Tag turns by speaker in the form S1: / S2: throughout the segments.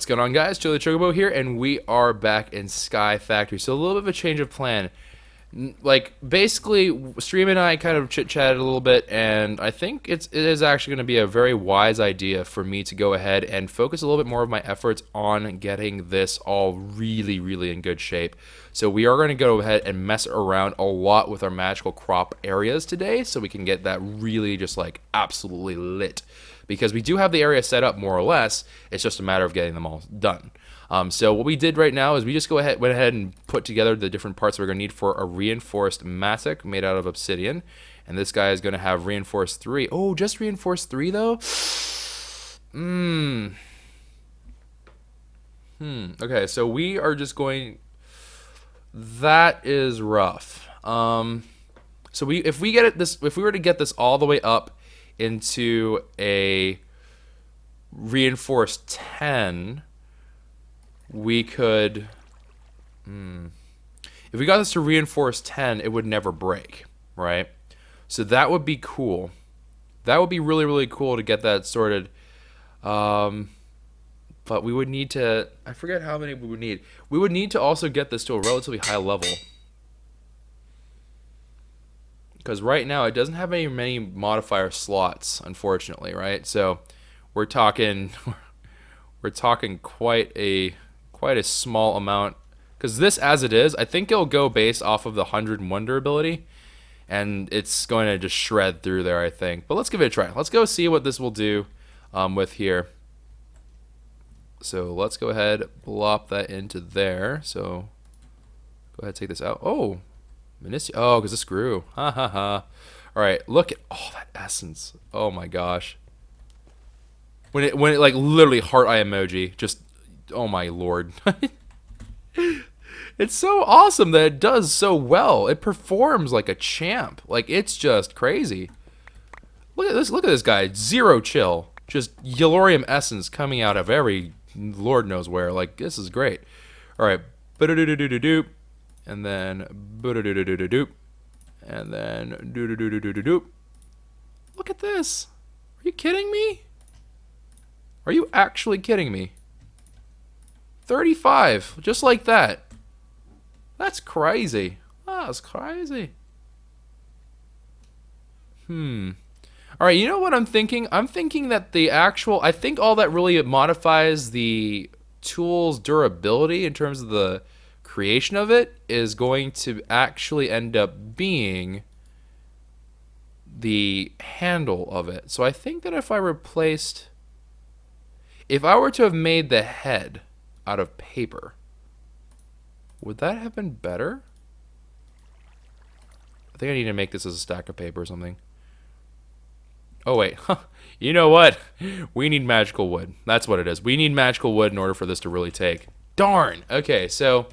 S1: going on, guys? Joe the Chocobo here, and we are back in Sky Factory. So a little bit of a change of plan. Like, basically, Stream and I kind of chit-chatted a little bit, and I think it is actually going to be a very wise idea for me to go ahead and focus a little bit more of my efforts on getting this all really, really in good shape. So we are going to go ahead and mess around a lot with our magical crop areas today, so we can get that really just, like, absolutely lit. Because we do have the area set up more or less, it's just a matter of getting them all done. So what we did right now is we just went ahead and put together the different parts we're going to need for a reinforced mattock made out of obsidian. And this guy is going to have reinforced 3. Oh, just reinforced 3 though? Okay, so we are just going... That is rough. So if we were to get this all the way up into a reinforced 10, we could if we got this to reinforced 10, it would never break, right? So that would be cool. That would be really, really cool to get that sorted. But we would need to, I forget how many we would need. We would need to also get this to a relatively high level, because right now it doesn't have many modifier slots, unfortunately, right? So we're talking quite a small amount, because this, as it is, I think it'll go based off of the 101 durability, and it's going to just shred through there, I think. But let's give it a try. Let's go see what this will do with here. So let's go ahead, plop that into there. So go ahead, take this out. Oh, oh, because this grew. Ha ha ha. All right, look at all that essence. Oh my gosh. When it like literally heart eye emoji, just oh my lord. It's so awesome that it does so well. It performs like a champ. Like, it's just crazy. Look at this guy. Zero chill. Just Yellorium essence coming out of every lord knows where. Like, this is great. All right. Ba-da-do-do-do-do-doop. And then ba-da-do-do-do-do-doop. And then do-do-do-do-do-doop. Look at this. Are you kidding me? Are you actually kidding me? 35, just like that. That's crazy. That's crazy. Alright, you know what I'm thinking? I'm thinking that I think all that really modifies the tool's durability in terms of the creation of it is going to actually end up being the handle of it. So I think that if I were to have made the head out of paper, would that have been better? I think I need to make this as a stack of paper or something. Oh wait, you know what? We need magical wood. That's what it is. We need magical wood in order for this to really take. Darn. Okay, so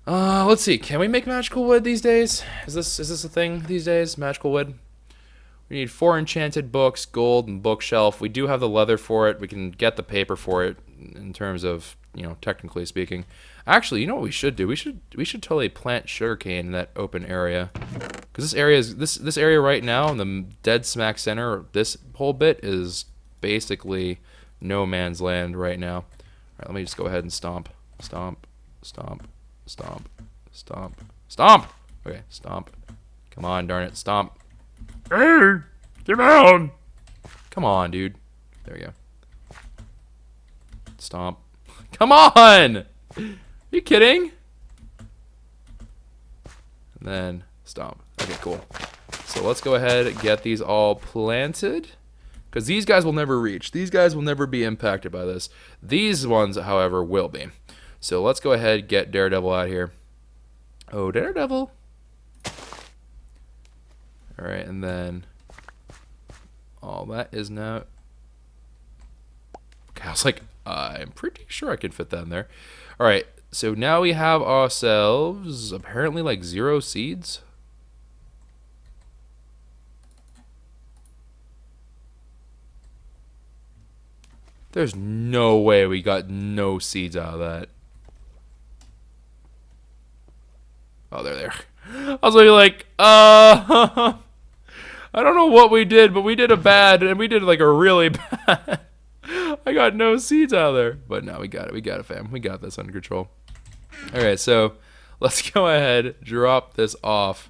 S1: let's see. Can we make magical wood these days? Is this a thing these days? Magical wood. We need 4 enchanted books, gold, and bookshelf. We do have the leather for it. We can get the paper for it in terms of, you know, technically speaking. Actually, you know what we should do? We should totally plant sugarcane in that open area. Because this area right now in the dead smack center, this whole bit is basically no man's land right now. All right, let me just go ahead and stomp. Stomp, stomp, stomp, stomp, stomp. Okay, stomp. Come on, darn it, stomp. Hey, get down. Come on, dude. There we go. Stomp. Come on! Are you kidding? And then stomp. Okay, cool. So let's go ahead and get these all planted, because these guys will never reach. These guys will never be impacted by this. These ones, however, will be. So let's go ahead and get Daredevil out here. Oh, Daredevil. Alright, and then all that is now... Okay, I was like, I'm pretty sure I can fit that in there. Alright, so now we have ourselves apparently like 0 seeds. There's no way we got no seeds out of that. Oh, they're there. I was like, I don't know what we did, but we did we did like a really bad. I I got no seeds out of there. But no, we got it. We got it, fam. We got this under control. All right, so let's go ahead, drop this off.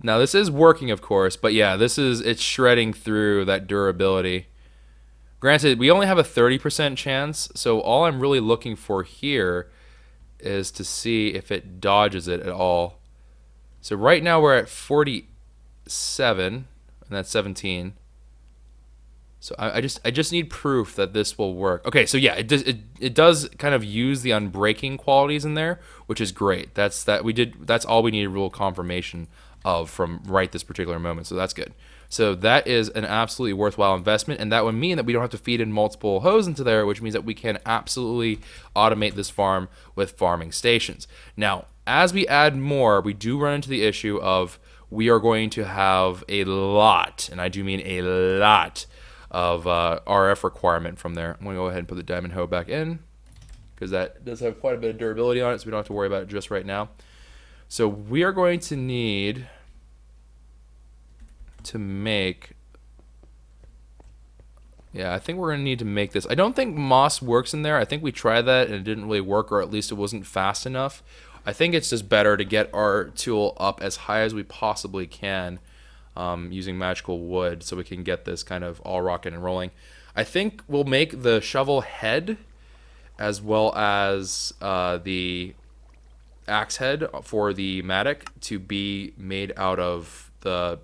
S1: Now, this is working, of course, but yeah, it's shredding through that durability. Granted, we only have a 30% chance, so all I'm really looking for here is to see if it dodges it at all. So right now we're at 47, and that's 17. So I just need proof that this will work. Okay, so yeah, it does kind of use the unbreaking qualities in there, which is great. That's all we needed real confirmation of from right this particular moment. So that's good. So that is an absolutely worthwhile investment, and that would mean that we don't have to feed in multiple hose into there, which means that we can absolutely automate this farm with farming stations. Now, as we add more, we do run into the issue of we are going to have a lot, and I do mean a lot, of RF requirement from there. I'm going to go ahead and put the diamond hoe back in because that does have quite a bit of durability on it, so we don't have to worry about it just right now. So we are going to need to make... Yeah, I think we're going to need to make this. I don't think moss works in there. I think we tried that and it didn't really work, or at least it wasn't fast enough. I think it's just better to get our tool up as high as we possibly can using magical wood so we can get this kind of all rocking and rolling. I think we'll make the shovel head as well as the axe head for the mattock to be made out of the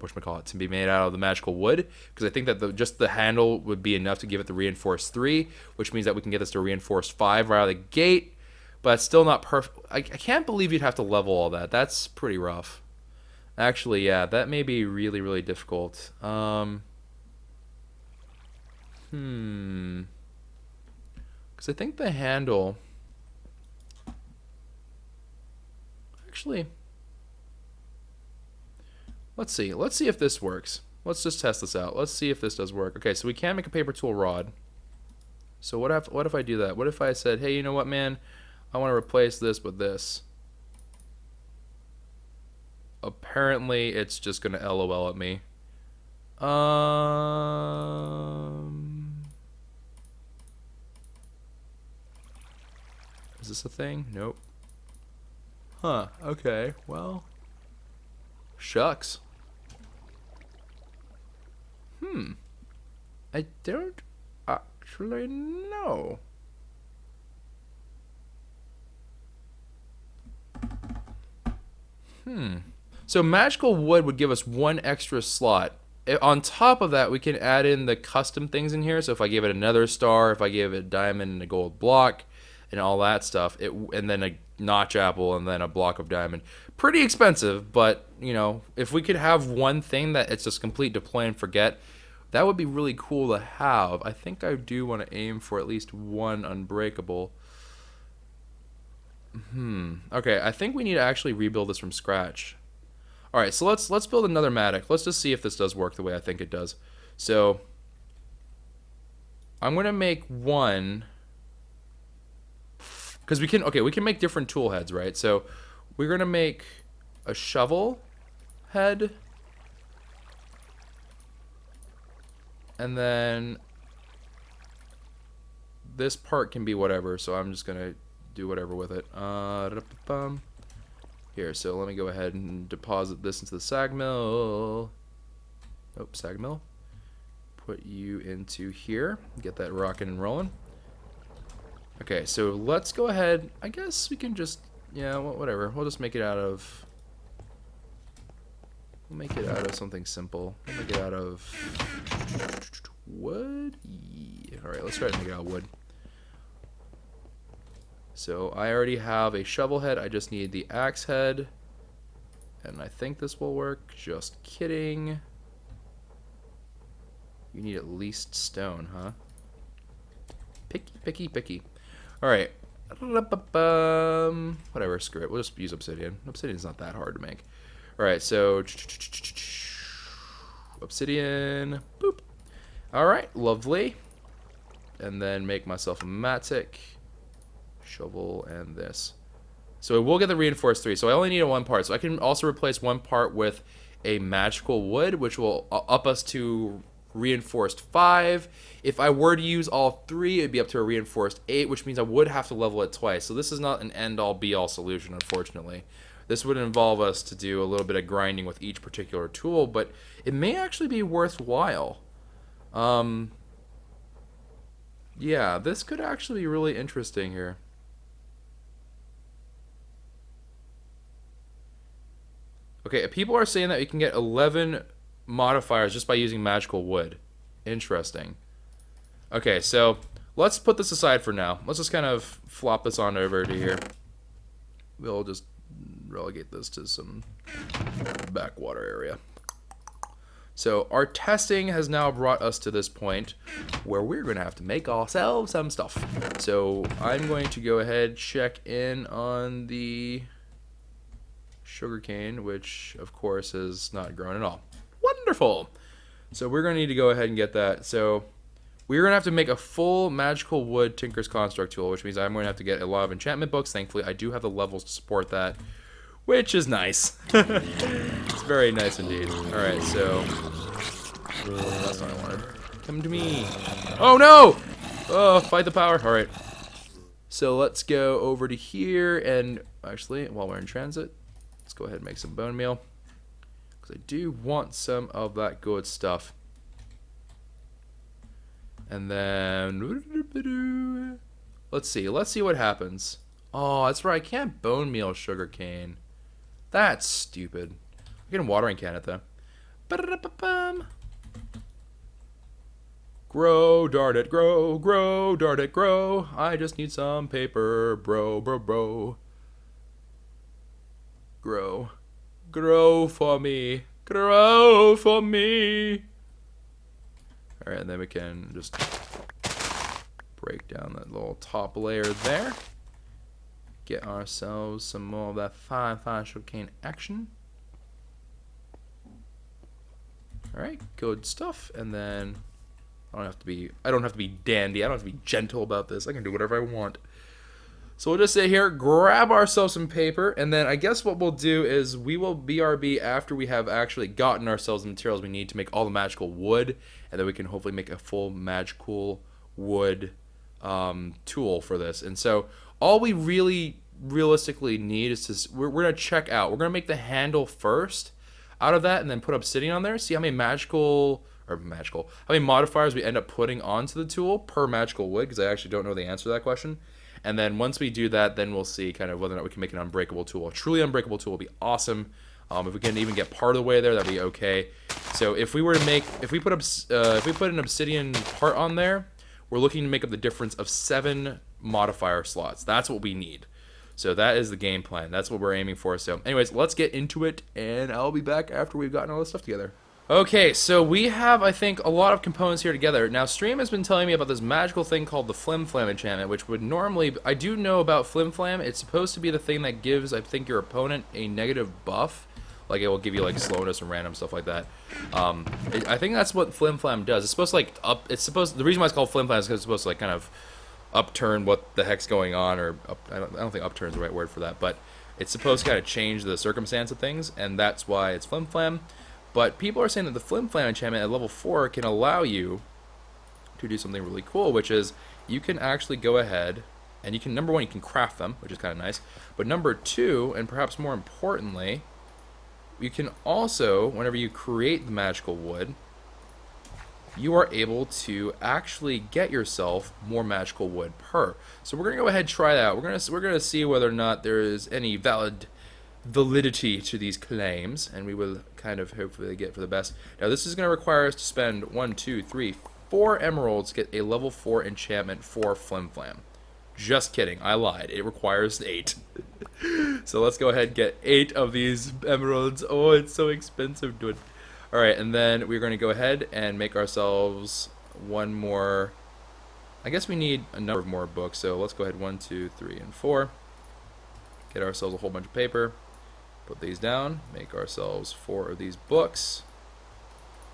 S1: to be made out of the magical wood, because I think that just the handle would be enough to give it the reinforced 3, which means that we can get this to reinforced 5 right out of the gate, but it's still not perfect. I can't believe you'd have to level all that. That's pretty rough. Actually, yeah, that may be really, really difficult. Because I think the handle... Actually, let's see. Let's see if this works. Let's just test this out. Let's see if this does work. Okay, so we can make a paper tool rod. So what if I do that? What if I said, hey, you know what, man? I want to replace this with this. Apparently, it's just going to LOL at me. Is this a thing? Nope. Huh, okay, well, shucks. I don't actually know. So magical wood would give us 1 extra slot. On top of that, we can add in the custom things in here. So if I give it another star, if I give it a diamond and a gold block, and all that stuff, and then a notch apple and then a block of diamond. Pretty expensive, but you know, if we could have one thing that it's just complete deploy and forget, that would be really cool to have. I think I do want to aim for at least 1 unbreakable. Okay, I think we need to actually rebuild this from scratch. All right, so let's build another mattock. Let's just see if this does work the way I think it does. So I'm gonna make 1. Because we can make different tool heads, right? So we're going to make a shovel head. And then this part can be whatever. So I'm just going to do whatever with it. Here, so let me go ahead and deposit this into the sag mill. Oh, sag mill. Put you into here. Get that rocking and rolling. Okay, so let's go ahead. I guess we can just, yeah, whatever. We'll just make it out of... We'll make it out of something simple. We'll make it out of wood. Yeah. All right, let's try to make it out of wood. So I already have a shovel head. I just need the axe head. And I think this will work. Just kidding. You need at least stone, huh? Picky, picky, picky. Alright. Whatever, screw it. We'll just use obsidian. Obsidian's not that hard to make. Alright, so... Obsidian. Boop. Alright, lovely. And then make myself a mattock. Shovel and this. So it will get the reinforced 3. So I only need 1 part. So I can also replace 1 part with a magical wood, which will up us to reinforced 5. If I were to use all 3, it'd be up to a reinforced 8, which means I would have to level it twice. So this is not an end-all be-all solution, unfortunately. This would involve us to do a little bit of grinding with each particular tool, but it may actually be worthwhile. Yeah, this could actually be really interesting here. Okay, people are saying that you can get 11 modifiers just by using magical wood. Interesting. Okay, so let's put this aside for now. Let's just kind of flop this on over to here. We'll just relegate this to some backwater area. So our testing has now brought us to this point where we're going to have to make ourselves some stuff. So I'm going to go ahead, check in on the sugarcane, which of course has not grown at all. Wonderful. So we're going to need to go ahead and get that. So we're going to have to make a full magical wood Tinker's Construct tool, which means I'm going to have to get a lot of enchantment books. Thankfully, I do have the levels to support that, which is nice. It's very nice indeed. All right, so that's not what I wanted. Come to me. Oh, no! Oh, fight the power. All right. So let's go over to here, and actually, while we're in transit, let's go ahead and make some bone meal, because I do want some of that good stuff. And then let's see what happens. Oh, that's right, I can't bone meal sugarcane. That's stupid. I can watering can it though. Grow, dart it, grow, grow, dart it, grow. I just need some paper, bro. Grow. Grow for me. Grow for me. Alright, and then we can just break down that little top layer there. Get ourselves some more of that fine sugarcane action. Alright, good stuff. And then I don't have to be dandy. I don't have to be gentle about this. I can do whatever I want. So we'll just sit here, grab ourselves some paper, and then I guess what we'll do is we will BRB after we have actually gotten ourselves the materials we need to make all the magical wood, and then we can hopefully make a full magical wood tool for this. And so all we really realistically need is to, we're going to check out. We're going to make the handle first out of that and then put obsidian on there, see how many how many modifiers we end up putting onto the tool per magical wood, because I actually don't know the answer to that question. And then once we do that, then we'll see kind of whether or not we can make an unbreakable tool. A truly unbreakable tool will be awesome. If we can even get part of the way there, that'd be okay. So if we were to make, if we put an obsidian part on there, we're looking to make up the difference of 7 modifier slots. That's what we need. So that is the game plan. That's what we're aiming for. So anyways, let's get into it, and I'll be back after we've gotten all this stuff together. Okay, so we have, I think, a lot of components here together. Now, Stream has been telling me about this magical thing called the Flim Flam enchantment, which would normally... I do know about Flim Flam. It's supposed to be the thing that gives, I think, your opponent a negative buff. Like, it will give you, like, slowness and random stuff like that. I think that's what Flim Flam does. It's supposed to, like, the reason why it's called Flim Flam is because it's supposed to, like, kind of upturn what the heck's going on, or... I don't think upturn is the right word for that, but it's supposed to kind of change the circumstance of things, and that's why it's Flim Flam. But people are saying that the Flim Flam enchantment at level 4 can allow you to do something really cool, which is you can actually go ahead and you can, number 1, you can craft them, which is kind of nice. But number 2, and perhaps more importantly, you can also, whenever you create the magical wood, you are able to actually get yourself more magical wood per. So we're going to go ahead and try that out. We're going to see whether or not there is any validity to these claims, and we will kind of hopefully get for the best. Now this is going to require us to spend 1, 2, 3, 4 emeralds to get a level 4 enchantment for Flim Flam. Just kidding, I lied. It requires 8. So let's go ahead and get 8 of these emeralds. Oh, it's so expensive, dude. Alright, and then we're going to go ahead and make ourselves one more. I guess we need a number of more books, so let's go ahead 1, 2, 3, and 4. Get ourselves a whole bunch of paper. Put these down, make ourselves 4 of these books,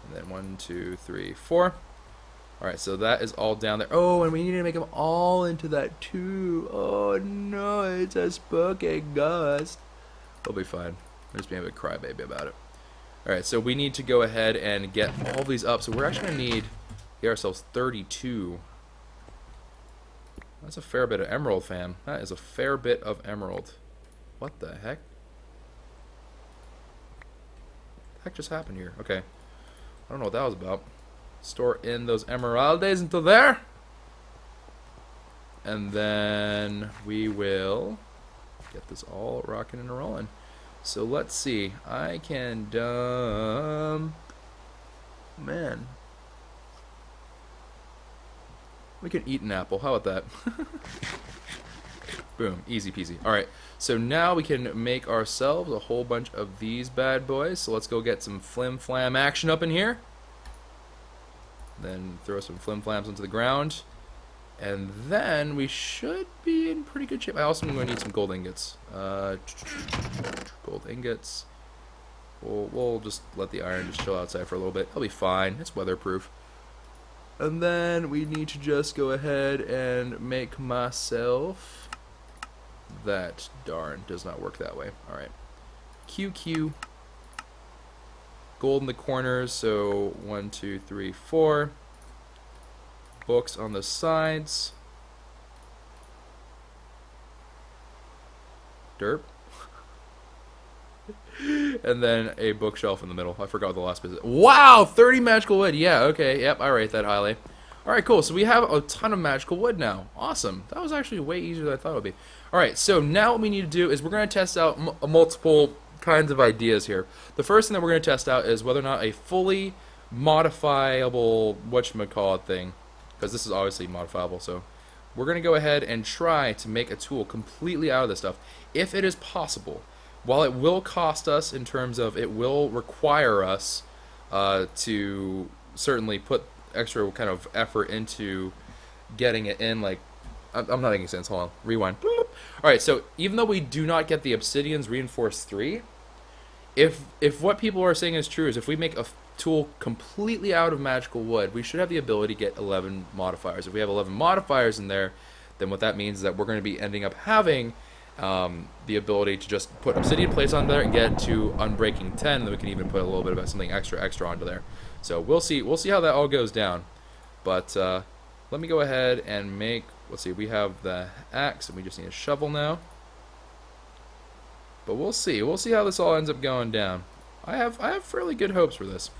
S1: and then 1, 2, 3, 4. Alright, so that is all down there. Oh, and we need to make them all into that too. Oh no, it's a spooky ghost. We'll be fine. We're just being a bit crybaby about it. Alright, so we need to go ahead and get all these up. So we're actually going to need, get ourselves 32. That's a fair bit of emerald, fam. That is a fair bit of emerald. What the heck? What the heck just happened here? Okay. I don't know what that was about. Store in those emeraldes into there. And then we will get this all rocking and rolling. So let's see. I can dump... Man. We can eat an apple. How about that? Boom. Easy peasy. Alright. So now we can make ourselves a whole bunch of these bad boys. So let's go get some flim flam action up in here. Then throw some flim flams into the ground. And then we should be in pretty good shape. I also am going to need some gold ingots. Gold ingots. We'll just let the iron just chill outside for a little bit. It'll be fine. It's weatherproof. And then we need to just go ahead and make myself... That, darn, does not work that way. Alright. QQ. Gold in the corners, so 1, 2, 3, 4. Books on the sides. Derp. And then a bookshelf in the middle. I forgot what the last bit is. Wow! 30 magical wood. Yeah, okay. Yep, I rate that highly. Alright, cool. So we have a ton of magical wood now. Awesome. That was actually way easier than I thought it would be. Alright, so now what we need to do is we're going to test out multiple kinds of ideas here. The first thing that we're going to test out is whether or not a fully modifiable whatchamacallit thing, because this is obviously modifiable, so we're going to go ahead and try to make a tool completely out of this stuff, if it is possible. While it will cost us in terms of it will require us to certainly put extra kind of effort into getting it in, like, I'm not making sense, hold on, rewind. Alright, so even though we do not get the Obsidian's Reinforced 3, if what people are saying is true, is if we make a tool completely out of magical wood, we should have the ability to get 11 modifiers. If we have 11 modifiers in there, then what that means is that we're going to be ending up having the ability to just put obsidian plates on there and get to unbreaking 10, and then we can even put a little bit of something extra onto there. So we'll see how that all goes down. But let me go ahead and make, let's see, we have the axe and we just need a shovel now. But we'll see how this all ends up going down. I have fairly good hopes for this.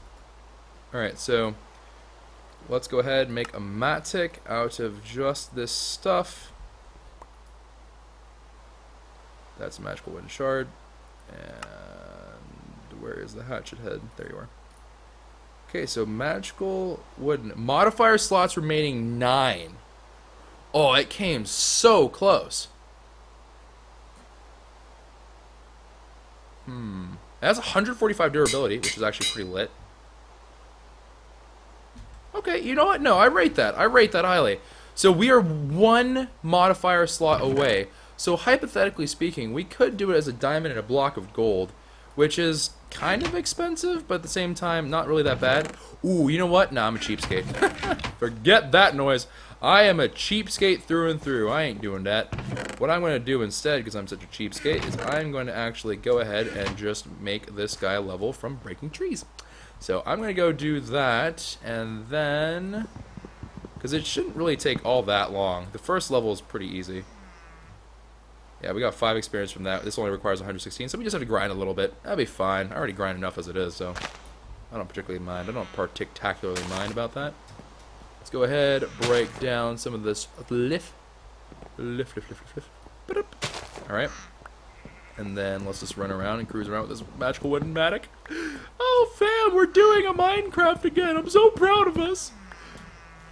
S1: Alright, so let's go ahead and make a mattic out of just this stuff. That's a magical wooden shard. And where is the hatchet head? There you are. Okay, so magical wooden. Modifier slots remaining 9. Oh, it came so close. It has 145 durability, which is actually pretty lit. Okay, you know what? No, I rate that. I rate that highly. So we are 1 modifier slot away. So hypothetically speaking, we could do it as a diamond and a block of gold, which is kind of expensive, but at the same time, not really that bad. Ooh, you know what? Nah, I'm a cheapskate. Forget that noise. I am a cheapskate through and through. I ain't doing that. What I'm going to do instead, because I'm such a cheapskate, is I'm going to actually go ahead and just make this guy level from breaking trees. So I'm going to go do that, and then... because it shouldn't really take all that long. The first level is pretty easy. Yeah, we got 5 experience from that. This only requires 116, so we just have to grind a little bit. That'll be fine. I already grind enough as it is, so I don't particularly mind. I don't particularly mind about that. Let's go ahead, break down some of this lift. Alright. And then let's just run around and cruise around with this magical wooden mattock. Oh, fam, we're doing a Minecraft again. I'm so proud of us.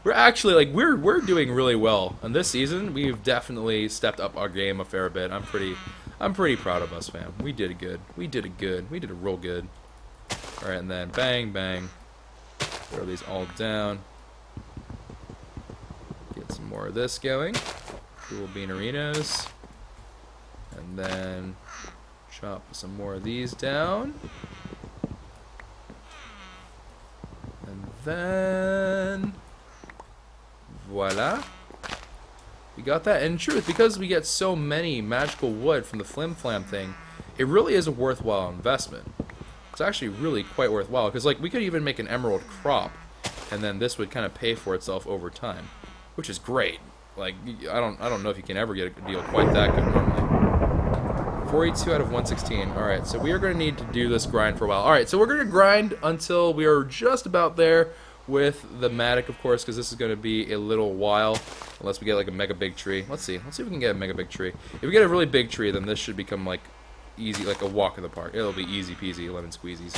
S1: We're actually, like, we're doing really well. And this season, we've definitely stepped up our game a fair bit. I'm pretty proud of us, fam. We did it good. We did it good. We did it real good. Alright, and then bang, bang. Throw these all down. Get some more of this going. Cool beanerinos. And then chop some more of these down. And then... voila. We got that. And in truth, because we get so many magical wood from the flim flam thing, it really is a worthwhile investment. It's actually really quite worthwhile, because like we could even make an emerald crop, and then this would kind of pay for itself over time, which is great. Like I don't know if you can ever get a deal quite that good normally. 42 out of 116. All right, so we are going to need to do this grind for a while. All right, so we're going to grind until we are just about there with the Matic, of course, because this is going to be a little while, unless we get like a mega big tree. Let's see if we can get a mega big tree. If we get a really big tree, then this should become like easy, like a walk in the park. It'll be easy peasy, lemon squeezies,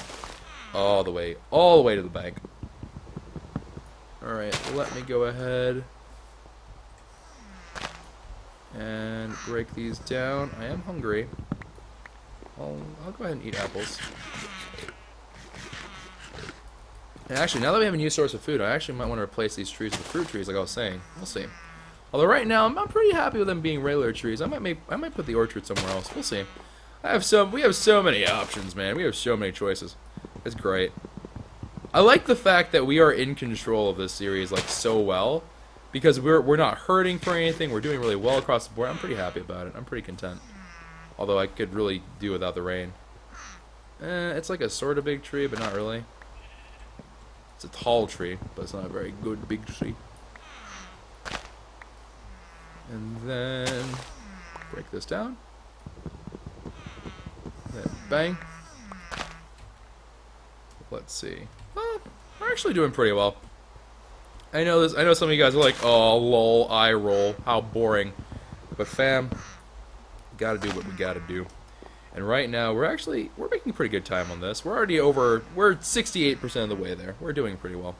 S1: all the way to the bank. All right, let me go ahead and break these down. I am hungry. I'll go ahead and eat apples. And actually, now that we have a new source of food, I actually might want to replace these trees with fruit trees, like I was saying. We'll see. Although right now, I'm pretty happy with them being regular trees. I might put the orchard somewhere else. We'll see. We have so many options, man. We have so many choices. It's great. I like the fact that we are in control of this series like so well, because we're not hurting for anything. We're doing really well across the board. I'm pretty happy about it. I'm pretty content. Although I could really do without the rain. It's like a sort of big tree, but not really. It's a tall tree, but it's not a very good big tree. And then break this down. Then bang. Let's see. Well, we're actually doing pretty well. I know some of you guys are like, oh lol, eye roll, how boring. But fam, gotta do what we gotta do. And right now we're making pretty good time on this. We're 68% of the way there. We're doing pretty well.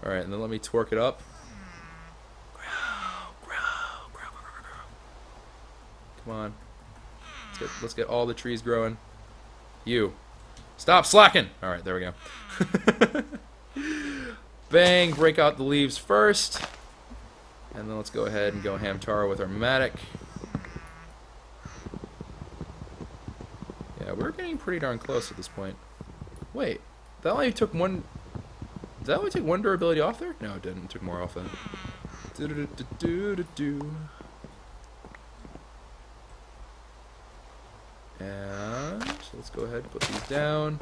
S1: Alright, and then let me torque it up. Come on. Let's get all the trees growing. You. Stop slacking! Alright, there we go. Bang, break out the leaves first. And then let's go ahead and go Hamtaro with our Matic. Yeah, we're getting pretty darn close at this point. Wait, that only took one... Did that only take one durability off there? No, it didn't. It took more off then. And so let's go ahead and put these down.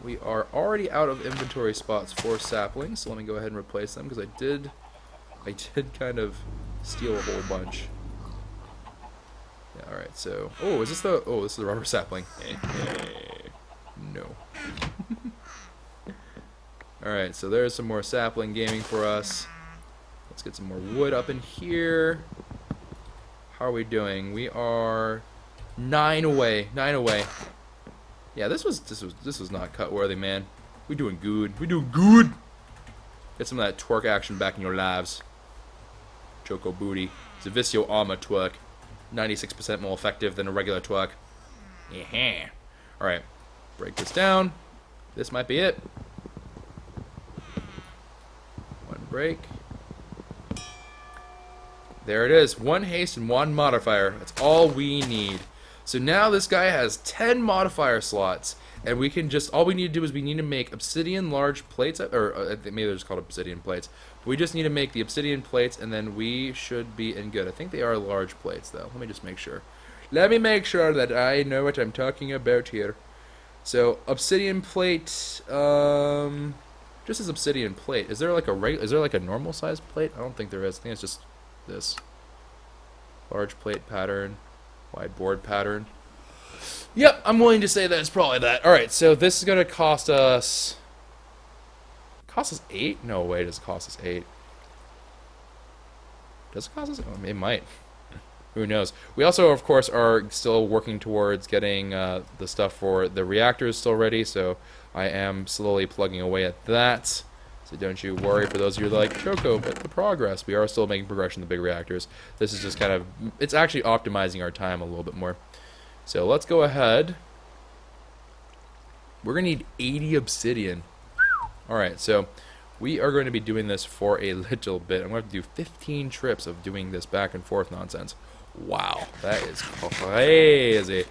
S1: We are already out of inventory spots for saplings, so let me go ahead and replace them, because I did kind of steal a whole bunch. Yeah, alright, so... Oh, this is the rubber sapling. No. Alright, so there's some more sapling gaming for us. Let's get some more wood up in here. How are we doing? We are 9 away. 9 away. Yeah, this was not cut worthy, man. We doing good. We doing good. Get some of that twerk action back in your lives. Choco booty. Zavisio Alma twerk. 96% more effective than a regular twerk. Yeah. Alright. Break this down. This might be it. One break. There it is. 1 haste and 1 modifier. That's all we need. So now this guy has 10 modifier slots, and we can just, all we need to do is we need to make obsidian large plates, or I think maybe they're just called obsidian plates. But we just need to make the obsidian plates, and then we should be in good. I think they are large plates, though. Let me just make sure. Let me make sure that I know what I'm talking about here. So obsidian plate, just as obsidian plate. Is there like a normal sized plate? I don't think there is. I think it's just this large plate pattern. Wide board pattern. Yep, I'm willing to say that it's probably that. Alright, so this is going to cost us... Cost us 8? No way, does it cost us 8? Does it cost us? Oh, it might. Who knows? We also, of course, are still working towards getting the stuff for the reactors still ready, so I am slowly plugging away at that. So don't you worry for those of you that are like, Choco, but the progress. We are still making progression in the big reactors. This is just kind of, it's actually optimizing our time a little bit more. So let's go ahead. We're going to need 80 obsidian. Alright, so we are going to be doing this for a little bit. I'm going to have to do 15 trips of doing this back and forth nonsense. Wow, that is crazy.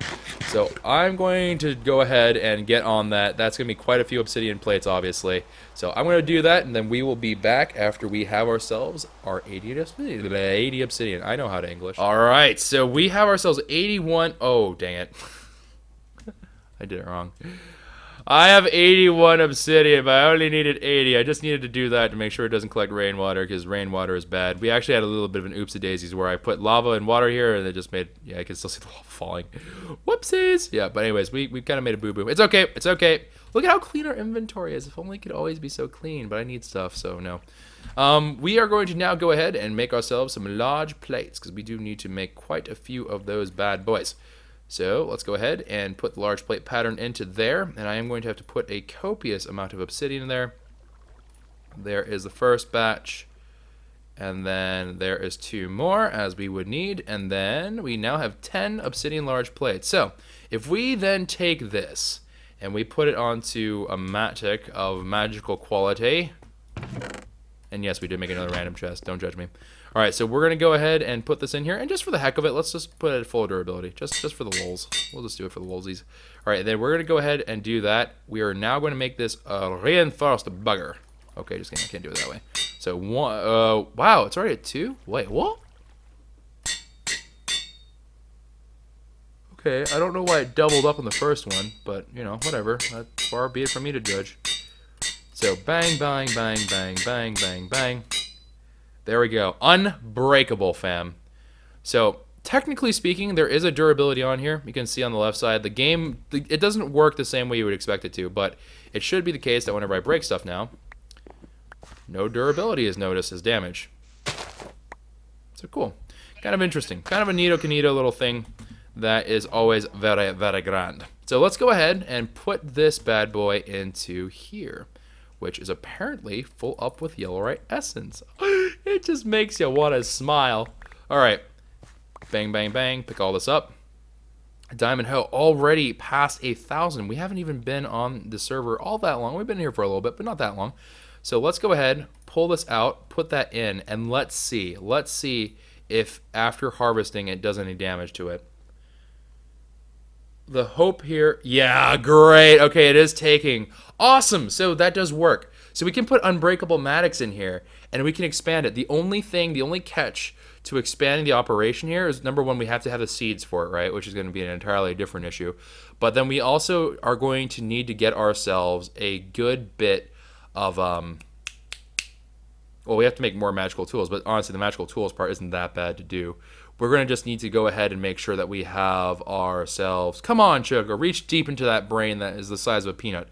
S1: So I'm going to go ahead and get on that. That's going to be quite a few obsidian plates, obviously. So I'm going to do that, and then we will be back after we have ourselves our 80 obsidian. 80 obsidian. I know how to English. All right, so we have ourselves 81. Oh, dang it. I did it wrong. I have 81 obsidian, but I only needed 80. I just needed to do that to make sure it doesn't collect rainwater, because rainwater is bad. We actually had a little bit of an oopsie-daisies where I put lava and water here, and it just made... Yeah, I can still see the lava falling. Whoopsies! Yeah, but anyways, we kind of made a boo-boo. It's okay. It's okay. Look at how clean our inventory is. If only it could always be so clean, but I need stuff, so no. We are going to now go ahead and make ourselves some large plates, because we do need to make quite a few of those bad boys. So let's go ahead and put the large plate pattern into there, and I am going to have to put a copious amount of obsidian in there. There is the first batch, and then there is 2 more as we would need, and then we now have 10 obsidian large plates. So if we then take this and we put it onto a matic of magical quality, and yes, we did make another random chest, don't judge me. All right, so we're going to go ahead and put this in here. And just for the heck of it, let's just put it at full durability. Just for the lulz. We'll just do it for the lulzies. All right, then we're going to go ahead and do that. We are now going to make this a reinforced bugger. Okay, just kidding. I can't do it that way. So, wow, it's already at 2? Wait, what? Okay, I don't know why it doubled up on the first one. But, you know, whatever. That's far be it from me to judge. So, bang, bang, bang, bang, bang, bang, bang. There we go. Unbreakable, fam. So, technically speaking, there is a durability on here. You can see on the left side. The game, it doesn't work the same way you would expect it to, but it should be the case that whenever I break stuff now, no durability is noticed as damage. So, cool. Kind of interesting. Kind of a neato-canito little thing that is always very, very grand. So, let's go ahead and put this bad boy into here, which is apparently full up with yellowite essence. It just makes you want to smile. All right, bang, bang, bang, pick all this up. Diamond Hoe already past 1,000. We haven't even been on the server all that long. We've been here for a little bit, but not that long. So let's go ahead, pull this out, put that in, and let's see. Let's see if after harvesting it does any damage to it. The hope here, yeah, great. Okay, it is taking. Awesome, so that does work. So we can put unbreakable matics in here, and we can expand it. The only catch to expanding the operation here is, number one, we have to have the seeds for it, right? Which is going to be an entirely different issue. But then we also are going to need to get ourselves a good bit of, well, we have to make more magical tools, but honestly, the magical tools part isn't that bad to do. We're going to just need to go ahead and make sure that we have ourselves... Come on, Sugar. Reach deep into that brain that is the size of a peanut.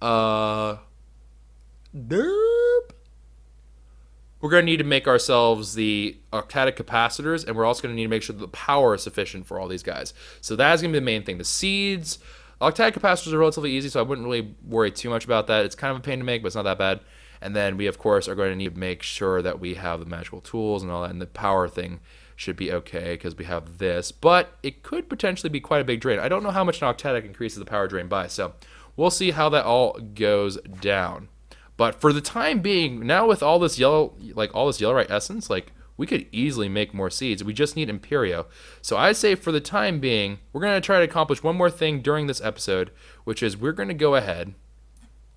S1: Derp. We're going to need to make ourselves the octadic capacitors, and we're also going to need to make sure that the power is sufficient for all these guys. So that is going to be the main thing. The seeds... Octadic capacitors are relatively easy, so I wouldn't really worry too much about that. It's kind of a pain to make, but it's not that bad. And then we, of course, are going to need to make sure that we have the magical tools and all that, and the power thing should be okay because we have this, but it could potentially be quite a big drain. I don't know how much an octadic increases the power drain by, so we'll see how that all goes down. But for the time being, now with all this yellowite essence, we could easily make more seeds. We just need Imperio. So I say for the time being, we're going to try to accomplish one more thing during this episode, which is we're going to go ahead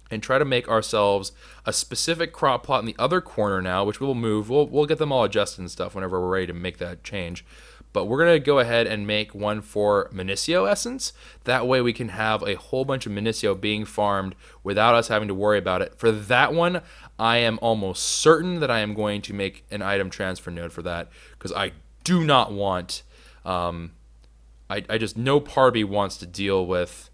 S1: and try to make ourselves a specific crop plot in the other corner now, which we'll move. We'll get them all adjusted and stuff whenever we're ready to make that change. But we're going to go ahead and make one for Minicio Essence. That way we can have a whole bunch of Minicio being farmed without us having to worry about it. For that one, I am almost certain that I am going to make an item transfer node for that, because I do not want... I just... No part of me wants to deal with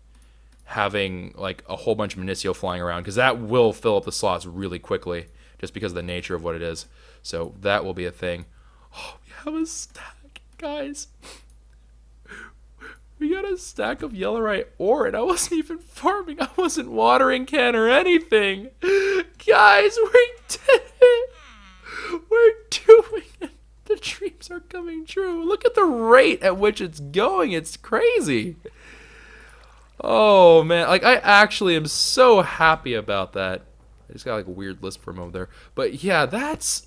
S1: having a whole bunch of Minicio flying around, because that will fill up the slots really quickly just because of the nature of what it is. So that will be a thing. Oh, we have a stack, guys. We got a stack of yellowite ore, and I wasn't even farming. I wasn't watering can or anything. Guys, we did it. We're doing it. The dreams are coming true. Look at the rate at which it's going. It's crazy. Oh, man. I actually am so happy about that. I just got a weird list from over there. But, yeah, that's...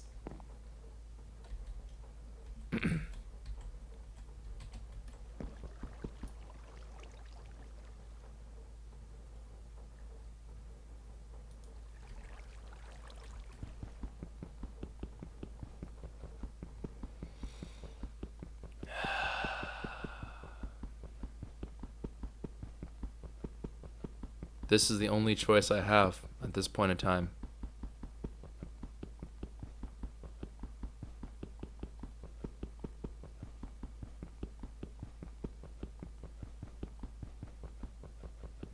S1: This is the only choice I have at this point in time.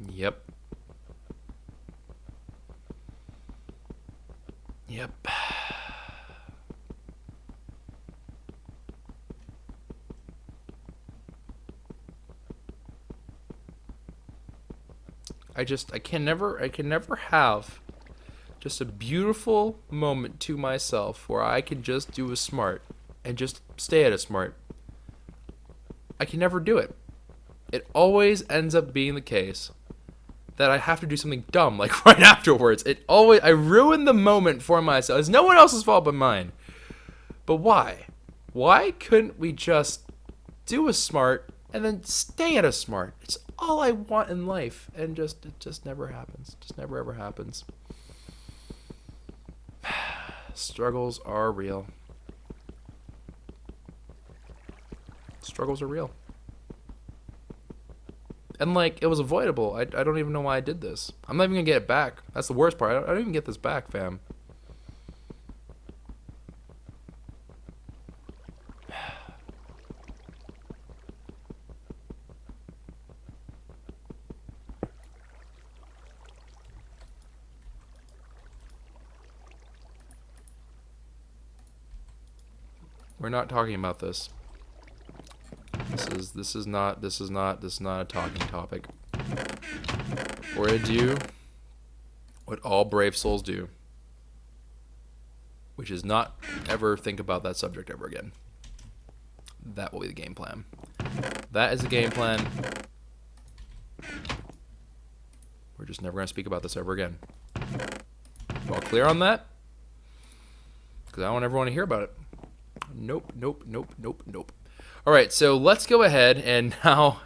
S1: Yep. Yep. I can never have just a beautiful moment to myself where I can just do a smart and just stay at a smart. I can never do it. It always ends up being the case that I have to do something dumb like right afterwards. I ruin the moment for myself. It's no one else's fault but mine. But why? Why couldn't we just do a smart and then stay at a smart? It's all I want in life, and it just never happens. Just never ever happens. Struggles are real. Struggles are real. And like, it was avoidable. I don't even know why I did this. I'm not even gonna get it back. That's the worst part. I don't even get this back, fam. We're not talking about this. This is not a talking topic. We're gonna do what all brave souls do, which is not ever think about that subject ever again. That will be the game plan. That is the game plan. We're just never gonna speak about this ever again. All clear on that? Because I don't ever want to hear about it. Nope. All right, so let's go ahead and now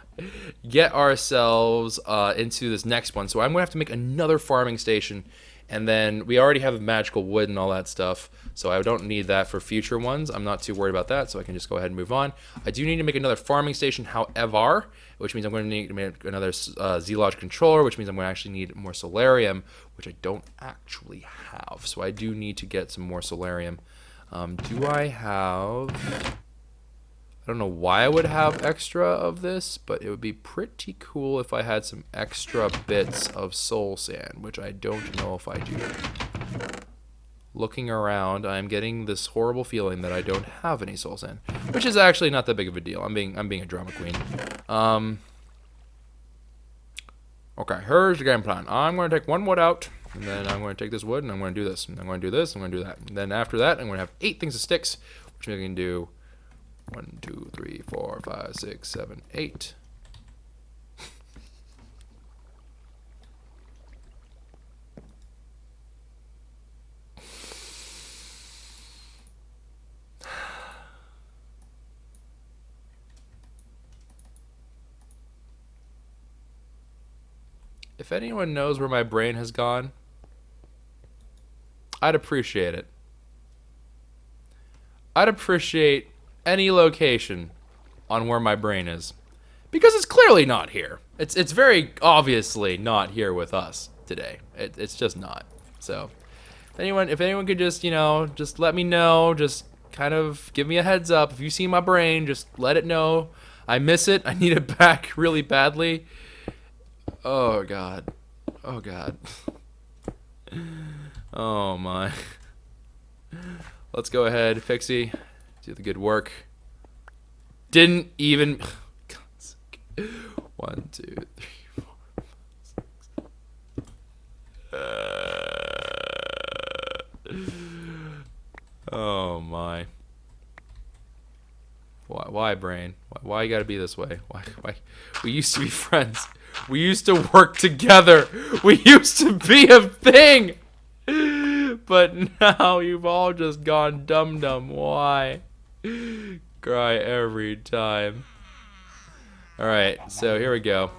S1: get ourselves into this next one. So I'm going to have to make another farming station, and then we already have the magical wood and all that stuff, so I don't need that for future ones. I'm not too worried about that, so I can just go ahead and move on. I do need to make another farming station, however, which means I'm going to need to make another Z-Lodge controller, which means I'm going to actually need more solarium, which I don't actually have. So I do need to get some more solarium. Do I have... I don't know why I would have extra of this, but it would be pretty cool if I had some extra bits of soul sand, which I don't know if I do. Looking around, I'm getting this horrible feeling that I don't have any soul sand, which is actually not that big of a deal. I'm being a drama queen. Okay, here's the game plan. I'm going to take one wood out, and then I'm going to take this wood, and I'm going to do this, and I'm going to do this, and I'm going to do that. And then after that, I'm going to have 8 things of sticks, which means I can do 1, 2, 3, 4, 5, 6, 7, 8. If anyone knows where my brain has gone, I'd appreciate it. I'd appreciate any location on where my brain is, because it's clearly not here. It's very obviously not here with us today. It's just not. So if anyone could just, just let me know, just kind of give me a heads up. If you see my brain, just let it know. I miss it. I need it back really badly. Oh god. Oh god. Oh my. Let's go ahead, Fixie. Do the good work. Didn't even. 1, 2, 3, 4, 5, 6. Oh my. Why brain? Why you gotta be this way? Why? We used to be friends. We used to work together. We used to be a thing. But now you've all just gone dumb. Why? Cry every time. Alright, so here we go.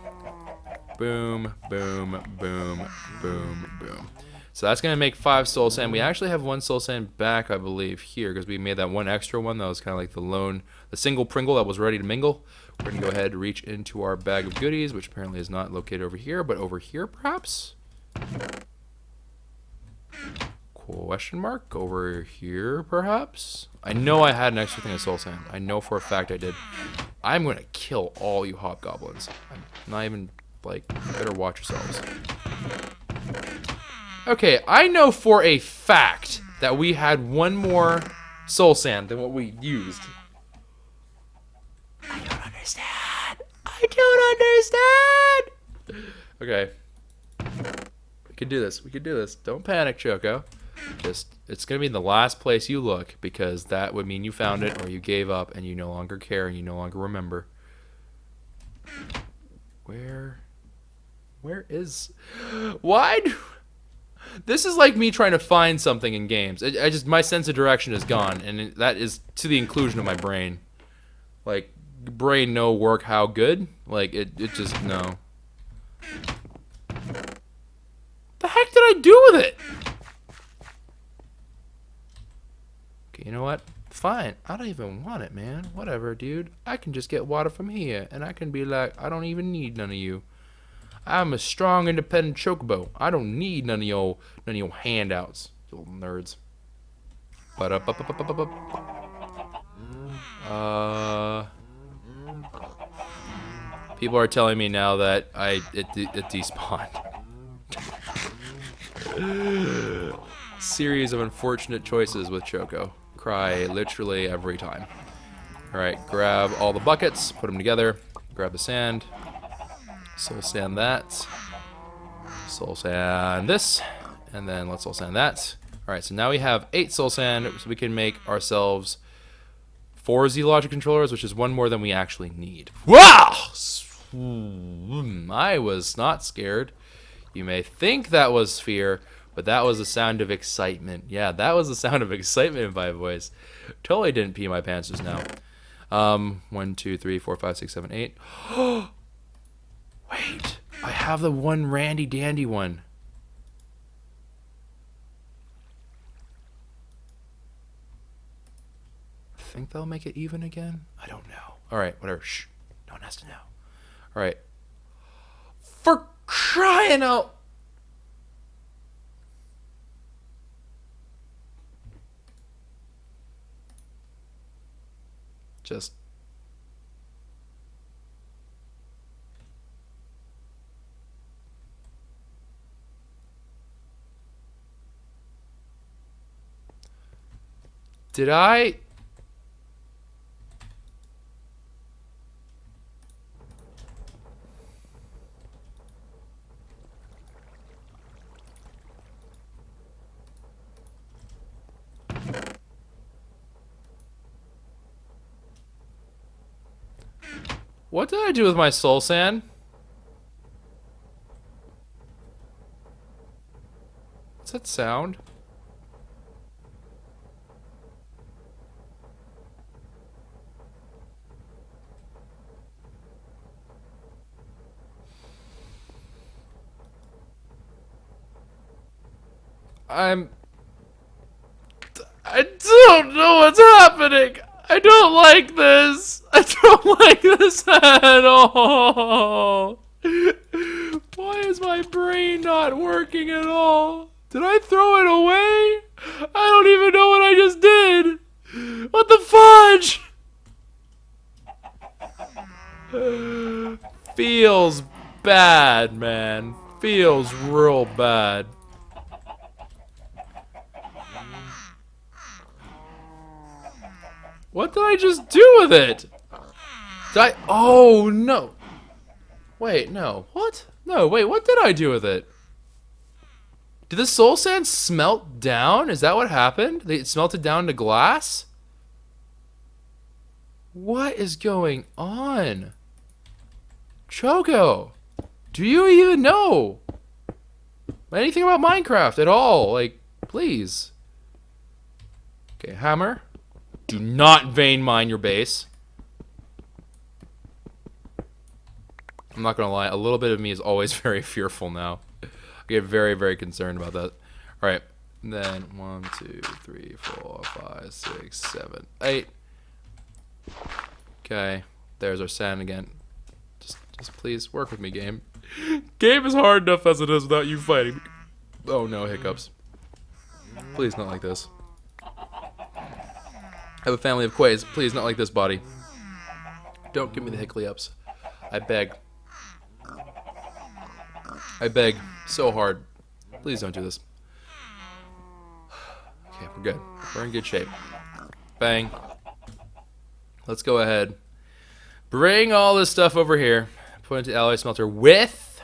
S1: Boom, boom, boom, boom, boom. So that's going to make 5 soul sand. We actually have 1 soul sand back, I believe, here, because we made that one extra one that was kind of like the single Pringle that was ready to mingle, We're going to go ahead and reach into our bag of goodies, which apparently is not located over here, but over here perhaps? Question mark? Over here perhaps? I know I had an extra thing of soul sand. I know for a fact I did. I'm going to kill all you hobgoblins. I'm not even, like, better watch yourselves. Okay, I know for a fact that we had one more soul sand than what we used. I don't understand. I don't understand. Okay. We can do this. We can do this. Don't panic, Choco. Just, it's going to be in the last place you look, because that would mean you found it or you gave up and you no longer care and you no longer remember. Where is... Why do... This is like me trying to find something in games. I just, my sense of direction is gone, and that is to the inclusion of my brain. Like, brain no work how good? Like, it just, no. The heck did I do with it? Okay, you know what? Fine. I don't even want it, man. Whatever, dude. I can just get water from here, and I can be like, I don't even need none of you. I'm a strong, independent chocobo. I don't need none of your handouts, you little nerds. People are telling me now that it despawned. Series of unfortunate choices with Choco. Cry literally every time. Alright, grab all the buckets, put them together, grab the sand, soul sand that, soul sand this, and then let's soul sand that. Alright, so now we have 8 soul sand, so we can make ourselves 4 Z-Logic controllers, which is 1 more than we actually need. Wow! I was not scared. You may think that was fear, but that was the sound of excitement. Yeah, that was the sound of excitement in my voice. Totally didn't pee my pants just now. 1, 2, 3, 4, 5, 6, 7, 8. Wait, I have the one Randy Dandy one. I think they'll make it even again. I don't know. All right, whatever. Shh, no one has to know. All right. For crying out. Just. Did I? What did I do with my soul sand? What's that sound? I don't know what's happening. I don't like this. I don't like this at all. Why is my brain not working at all? Did I throw it away? I don't even know what I just did. What the fudge? Feels bad, man. Feels real bad. What did I just do with it? Did I? Oh, no. Wait, no. What? No, wait, what did I do with it? Did the soul sand smelt down? Is that what happened? It smelted down to glass? What is going on? Choco, do you even know anything about Minecraft at all? Like, please. Okay, hammer. Do not vein mine your base. I'm not gonna lie, a little bit of me is always very fearful now. I get very, very concerned about that. Alright, then 1, 2, 3, 4, 5, 6, 7, 8. Okay, There's our sand again. Just please work with me, game. Game is hard enough as it is without you fighting me. Oh no, hiccups. Please not like this. I have a family of Quays. Please not like this, body. Don't give me the hiccups. I beg. I beg so hard. Please don't do this. Okay, we're good. We're in good shape. Bang. Let's go ahead. Bring all this stuff over here. Put it into the alloy smelter with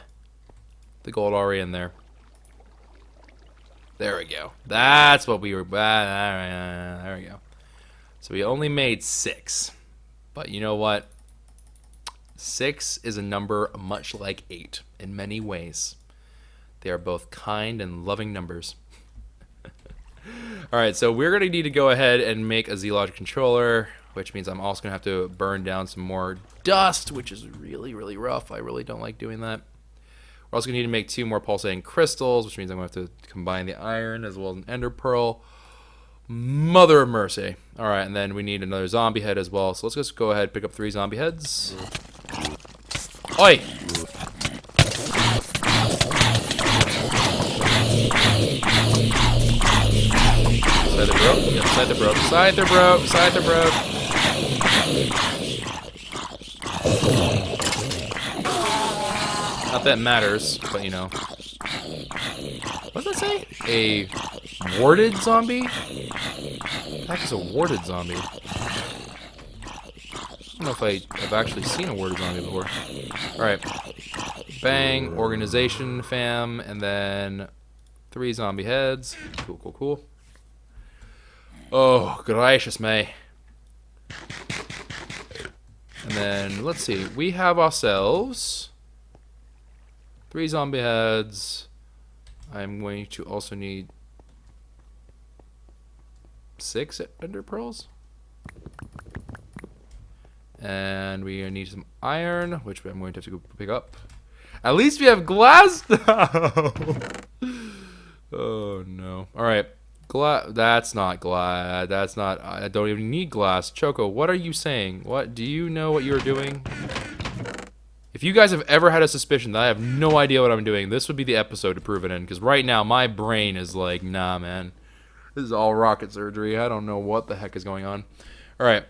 S1: the gold already in there. There we go. That's what we were... There we go. So we only made 6. But you know what? 6 is a number much like 8 in many ways. They are both kind and loving numbers. Alright, so we're going to need to go ahead and make a Z-Logic controller, which means I'm also going to have to burn down some more dust, which is really, really rough. I really don't like doing that. We're also going to need to make 2 more pulsating crystals, which means I'm going to have to combine the iron as well as an ender pearl. Mother of mercy. Alright, and then we need another zombie head as well. So let's just go ahead and pick up 3 zombie heads. Oi! Scyther broke. Yep, Scyther broke. Scyther broke. Scyther broke. Not that it matters, but you know. What does that say? A warded zombie? What the heck is a warded zombie? I don't know if I've actually seen a warded zombie before. Alright. Bang. Organization, fam. And then 3 zombie heads. Cool, cool, cool. Oh, gracious me. And then, let's see. We have ourselves 3 zombie heads. I'm going to also need 6 ender pearls. And we need some iron, which I'm going to have to go pick up. At least we have glass now. Oh, no. Alright. That's not glass. That's not... I don't even need glass. Choco, what are you saying? What? Do you know what you're doing? If you guys have ever had a suspicion that I have no idea what I'm doing, this would be the episode to prove it in. Because right now, my brain is like, nah, man. This is all rocket surgery. I don't know what the heck is going on. Alright.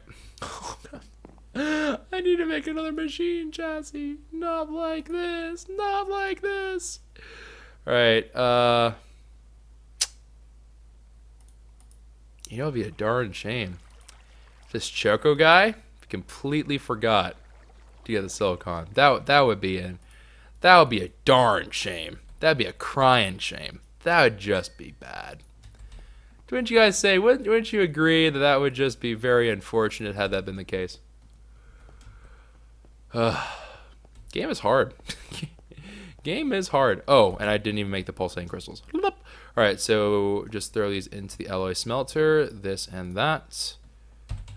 S1: I need to make another machine chassis. Not like this. Not like this. Alright, you know, it'd be a darn shame. This Choco guy completely forgot to get the silicon. That would be a darn shame. That'd be a crying shame. That would just be bad. Wouldn't you guys say? Wouldn't you agree that that would just be very unfortunate had that been the case? Game is hard. Game is hard. Oh, and I didn't even make the pulsating crystals. Alright, so just throw these into the alloy smelter, this and that.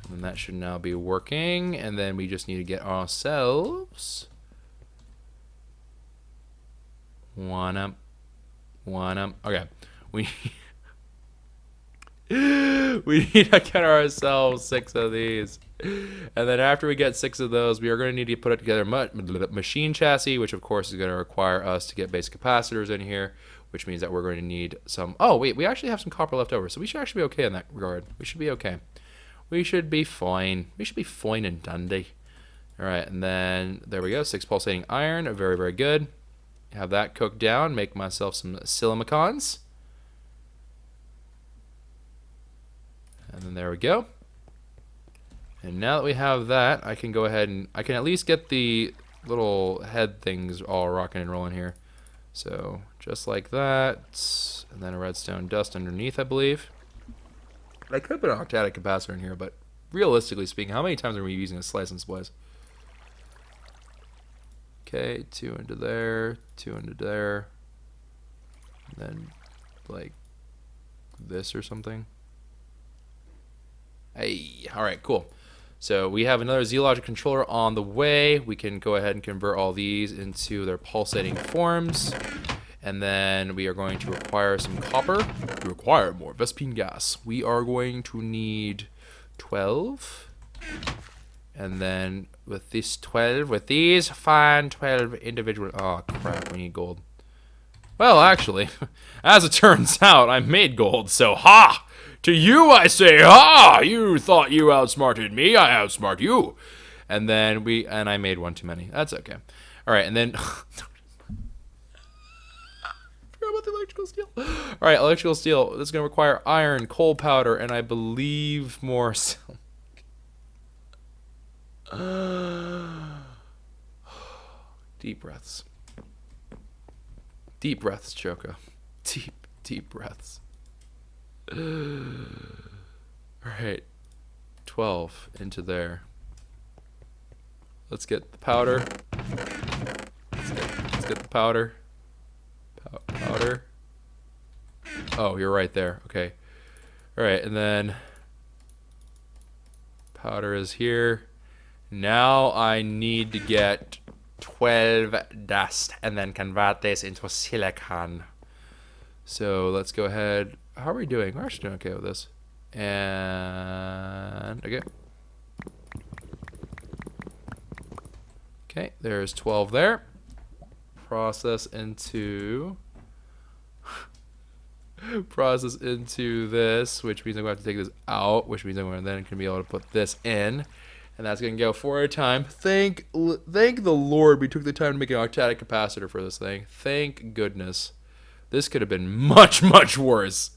S1: And then that should now be working. And then we just need to get ourselves one up. Okay. We need to get ourselves 6 of these. And then after we get 6 of those, we are going to need to put it together machine chassis, which of course is going to require us to get base capacitors in here, which means that we're going to need some... Oh, wait, we actually have some copper left over, so we should actually be okay in that regard. We should be okay. We should be fine. We should be fine and dandy. All right, and then there we go. 6 pulsating iron. Very, very good. Have that cooked down. Make myself some silicons. And then there we go. And now that we have that, I can go ahead and I can at least get the little head things all rocking and rolling here. So just like that, and then a redstone dust underneath, I believe. I could put an octadic capacitor in here, but realistically speaking, how many times are we using a slice and splice? Okay, 2 into there, 2 into there, and then like this or something. Hey, all right, cool. So we have another Z-Logic controller on the way. We can go ahead and convert all these into their pulsating forms. And then we are going to require some copper. We require more Vespine gas. We are going to need 12. And then with these 12, with these fine 12 individual... Oh, crap, we need gold. Well, actually, as it turns out, I made gold, so ha! To you I say ha! You thought you outsmarted me, I outsmart you. And then I made one too many. That's okay. Alright, and then... about the electrical steel. Alright, electrical steel. This is going to require iron, coal powder, and I believe more silk. Deep breaths. Deep breaths, Choco. Deep, deep breaths. Alright. 12 into there. Let's get the powder. Let's get the powder. Powder. Oh, you're right there. Okay. Alright, and then powder is here. Now I need to get 12 dust and then convert this into silicon. So let's go ahead. How are we doing? We're actually doing okay with this. And okay. Okay, there's 12 there. Process into this, which means I'm going to have to take this out, which means I'm then going to be able to put this in. And that's going to go 4 at a time. Thank the Lord we took the time to make an octadic capacitor for this thing. Thank goodness. This could have been much, much worse.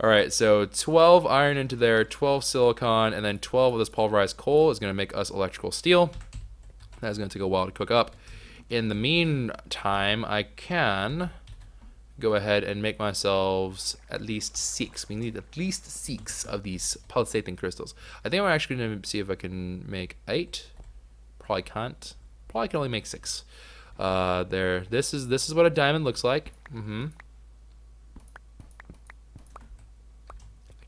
S1: Alright, so 12 iron into there, 12 silicon, and then 12 of this pulverized coal is going to make us electrical steel. That's going to take a while to cook up. In the meantime, I can go ahead and make myself at least 6. We need at least 6 of these pulsating crystals. I think I'm actually going to see if I can make 8. Probably can't. Probably can only make 6. There. This is what a diamond looks like. I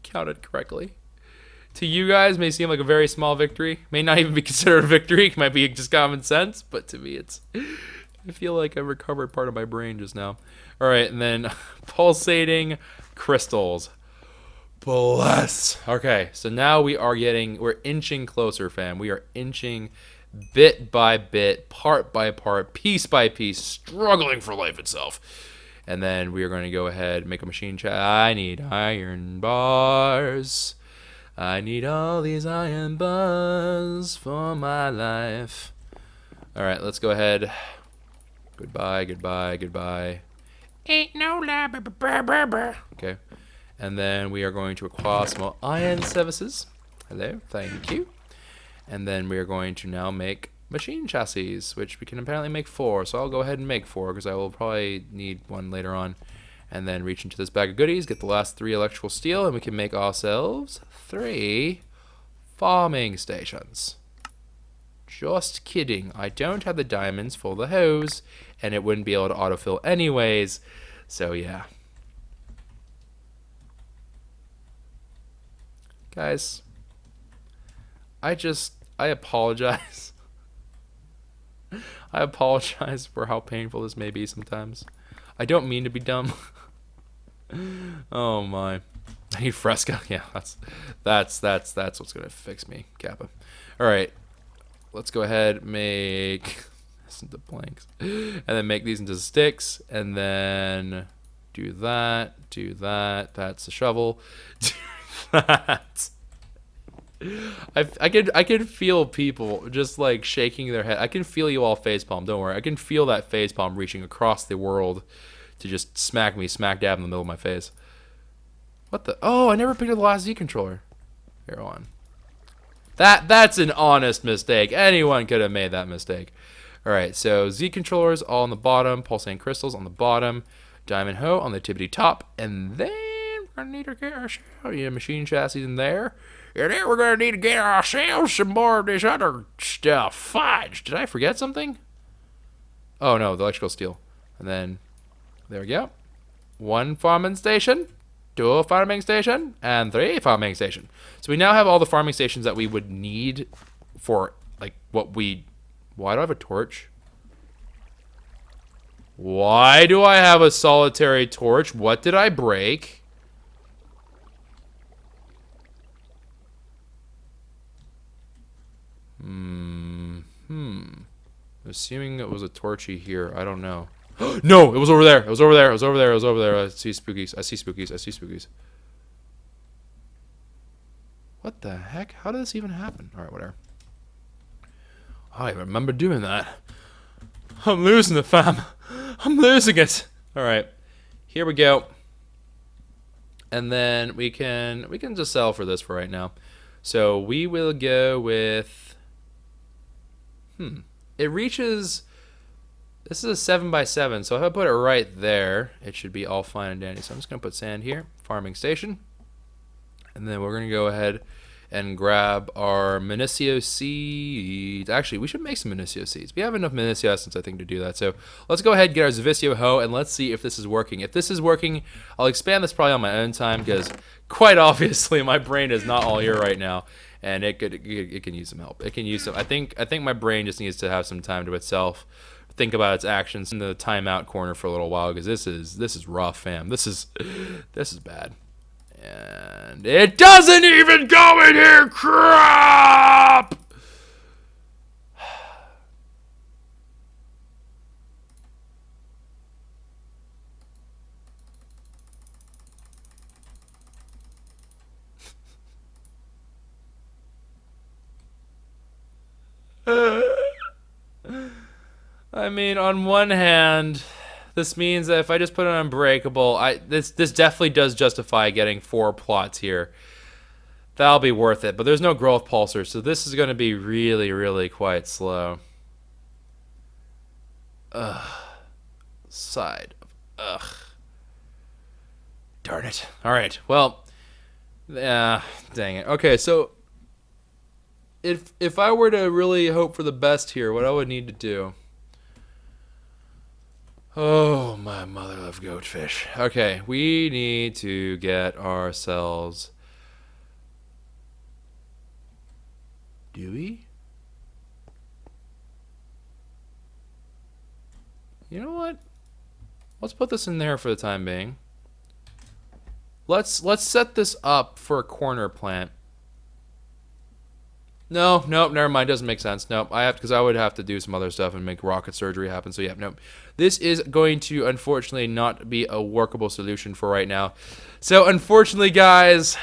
S1: counted correctly. To you guys, may seem like a very small victory. May not even be considered a victory. It might be just common sense, but to me, it's. I feel like I recovered part of my brain just now. All right, and then pulsating crystals. Bless. Okay, so now we're inching closer, fam. We are inching bit by bit, part by part, piece by piece, struggling for life itself. And then we are going to go ahead and make a machine I need iron bars. I need all these iron bars for my life. All right, let's go ahead. Goodbye, goodbye, goodbye. Ain't no lie. Okay. And then we are going to acquire some iron services. Hello, thank you. And then we are going to now make machine chassis, which we can apparently make 4. So I'll go ahead and make 4 because I will probably need one later on. And then reach into this bag of goodies, get the last 3 electrical steel, and we can make ourselves 3 farming stations. Just kidding. I don't have the diamonds for the hose, and it wouldn't be able to autofill anyways. So yeah. Guys, I apologize. I apologize for how painful this may be sometimes. I don't mean to be dumb. Oh my. I need Fresca. Yeah, that's what's gonna fix me, Kappa. Alright. Let's go ahead, make this into blanks. And then make these into sticks. And then do that. That's a shovel. Do that. I could feel people just like shaking their head. I can feel you all facepalm, don't worry. I can feel that facepalm reaching across the world to just smack me smack dab in the middle of my face. What the? Oh, I never picked up the last Z controller. Here on. That's an honest mistake. Anyone could have made that mistake. Alright, so Z controllers all on the bottom, pulsating crystals on the bottom, diamond hoe on the tippity top, and then we're gonna need to get ourselves machine chassis in there. And then we're gonna need to get ourselves some more of this other stuff. Fudge! Did I forget something? Oh no, the electrical steel. And then there we go. 1 farming station, 2 farming station, and 3 farming station. So we now have all the farming stations that we would need for like what we. Why do I have a torch? Why do I have a solitary torch? What did I break? Assuming it was a torchy here, I don't know. No, it was over there. It was over there. It was over there. It was over there. I see spookies. I see spookies. I see spookies. What the heck? How did this even happen? All right, whatever. I remember doing that. I'm losing the fam. I'm losing it. All right, here we go. And then we can just sell for this for right now. So we will go with. It reaches. This is a 7x7, so if I put it right there, it should be all fine and dandy. So I'm just gonna put sand here, farming station, and then we're gonna go ahead and grab our Minicio seeds. Actually, we should make some Minicio seeds. We have enough Minicio essence, I think, to do that. So let's go ahead and get our Zavicio hoe, and let's see if this is working. If this is working, I'll expand this probably on my own time, because quite obviously my brain is not all here right now, and it can use some help. It can use some. I think my brain just needs to have some time to itself. Think about its actions in the timeout corner for a little while, because this is rough, fam. This is bad. And it doesn't even go in here, crap! I mean, on one hand, this means that if I just put it on Unbreakable, this definitely does justify getting 4 plots here. That'll be worth it, but there's no growth pulsar, so this is going to be really, really quite slow. Ugh. Side. Ugh. Darn it. All right. Well, dang it. Okay, so if I were to really hope for the best here, what I would need to do. Oh, my mother of goatfish. Okay, we need to get ourselves. Do we? You know what? Let's put this in there for the time being. Let's set this up for a corner plant. No, nope, never mind. Doesn't make sense. Nope, because I would have to do some other stuff and make rocket surgery happen. So yeah, nope. This is going to unfortunately not be a workable solution for right now. So unfortunately, guys,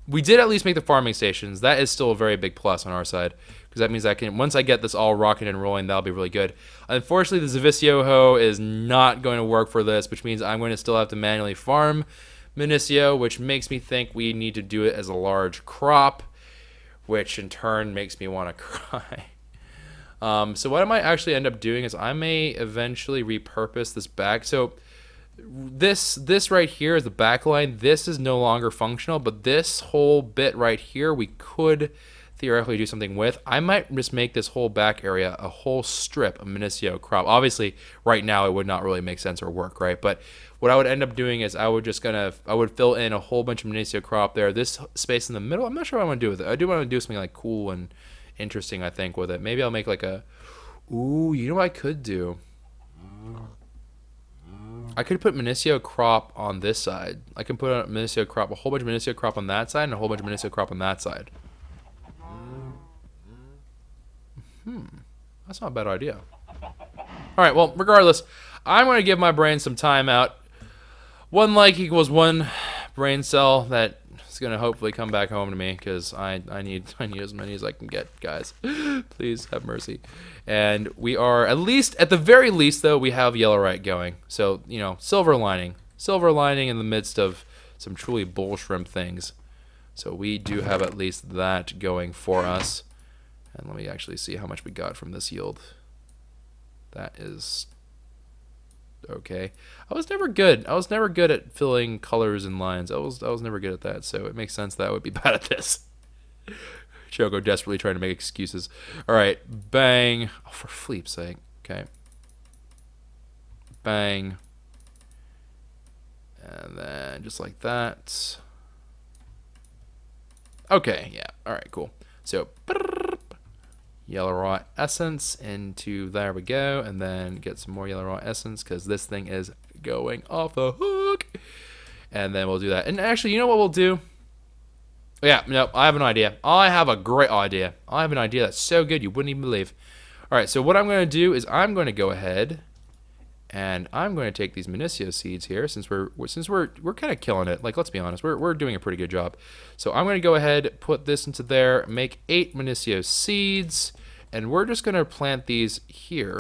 S1: we did at least make the farming stations. That is still a very big plus on our side, because that means I can, once I get this all rocking and rolling, that'll be really good. Unfortunately, the Zavicio hoe is not going to work for this, which means I'm going to still have to manually farm Minicio, which makes me think we need to do it as a large crop, which in turn makes me want to cry. So what I might actually end up doing is I may eventually repurpose this back. So this right here is the back line. This is no longer functional, but this whole bit right here we could theoretically do something with. I might just make this whole back area a whole strip of Minicio crop. Obviously, right now it would not really make sense or work, right? But what I would end up doing is I would fill in a whole bunch of Minicio crop there. This space in the middle, I'm not sure what I want to do with it. I do want to do something like cool and interesting, I think, with it. Maybe I'll make like a, ooh, you know what I could do? I could put Minicio crop on this side. I can put a Minicio crop, a whole bunch of Minicio crop on that side, and a whole bunch of Minicio crop on that side. That's not a bad idea. All right, well, regardless, I'm going to give my brain some time out. 1 like equals 1 brain cell that is going to hopefully come back home to me, because I need as many as I can get, guys. Please have mercy. And we are, at the very least, though, we have Yellowite going. So, you know, silver lining in the midst of some truly bull shrimp things. So we do have at least that going for us. And let me actually see how much we got from this yield. That is okay. I was never good at filling colors and lines. I was never good at that, so it makes sense that I would be bad at this. Choco desperately trying to make excuses. All right, bang. Oh, for Fleep's sake. Okay. Bang. And then just like that. Okay, yeah. All right, cool. So, yellow raw essence into, there we go, and then get some more yellow raw essence, because this thing is going off the hook. And then we'll do that. And actually, you know what we'll do? Yeah, no, I have an idea. I have a great idea. I have an idea that's so good you wouldn't even believe. All right, so what I'm going to do is I'm going to go ahead and I'm going to take these Minicio seeds here since we're kind of killing it. Like, let's be honest, we're doing a pretty good job. So I'm going to go ahead, put this into there, make 8 Minicio seeds, and we're just going to plant these here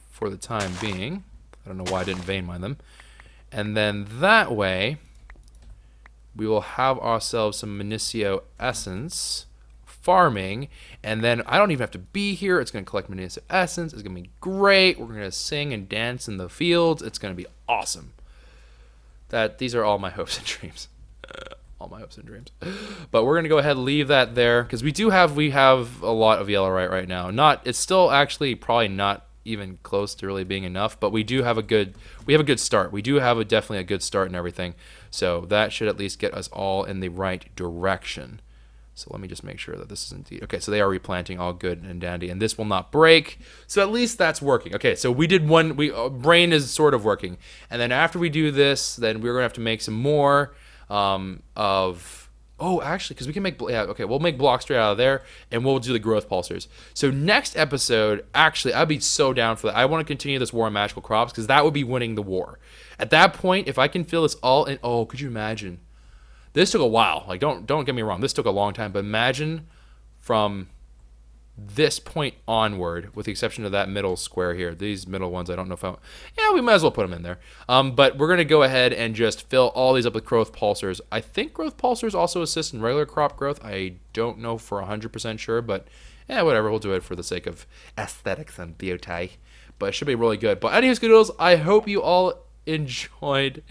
S1: for the time being. I don't know why I didn't vein mine them. And then that way, we will have ourselves some Minicio essence farming, and then I don't even have to be here. It's going to collect Minicio essence. It's going to be great. We're going to sing and dance in the fields. It's going to be awesome. These are all my hopes and dreams. All my hopes and dreams. But we're going to go ahead and leave that there because we have a lot of yellow right now. It's still actually probably not even close to really being enough, but we have a good start. We do have definitely a good start and everything. So that should at least get us all in the right direction. So let me just make sure that this is indeed okay. So they are replanting, all good and dandy, and this will not break. So at least that's working. Okay, so we did one. Brain is sort of working, and then after we do this, then we're gonna have to make some more of. Oh, actually, because we can make, yeah, okay, we'll make blocks straight out of there, and we'll do the growth pulsers. So next episode, actually, I'd be so down for that. I want to continue this war on magical crops, because that would be winning the war. At that point, if I can fill this all in, oh, could you imagine? This took a while. Like, don't get me wrong, this took a long time, but imagine from this point onward, with the exception of that middle square here, these middle ones, I don't know if yeah, we might as well put them in there. But we're going to go ahead and just fill all these up with growth pulsers. I think growth pulsers also assist in regular crop growth. I don't know for 100% sure, but yeah, whatever. We'll do it for the sake of aesthetics and beauty. But it should be really good. But anyways, Goodles, I hope you all enjoyed.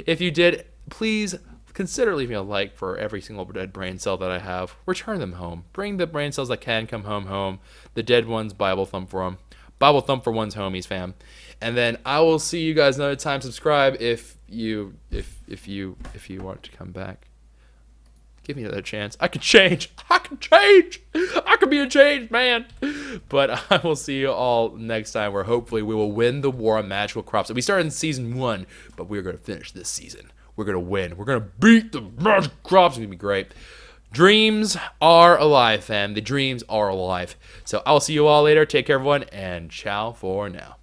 S1: If you did, please consider leaving a like for every single dead brain cell that I have. Return them home. Bring the brain cells that can come home. The dead ones, Bible thump for them. Bible thump for one's homies, fam. And then I will see you guys another time. Subscribe if you want to come back. Give me another chance. I can change. I can be a changed man. But I will see you all next time, where hopefully we will win the war on magical crops. We started in season 1, but we're going to finish this season. We're going to win. We're going to beat the magic crops. It's going to be great. Dreams are alive, fam. The dreams are alive. So I'll see you all later. Take care, everyone, and ciao for now.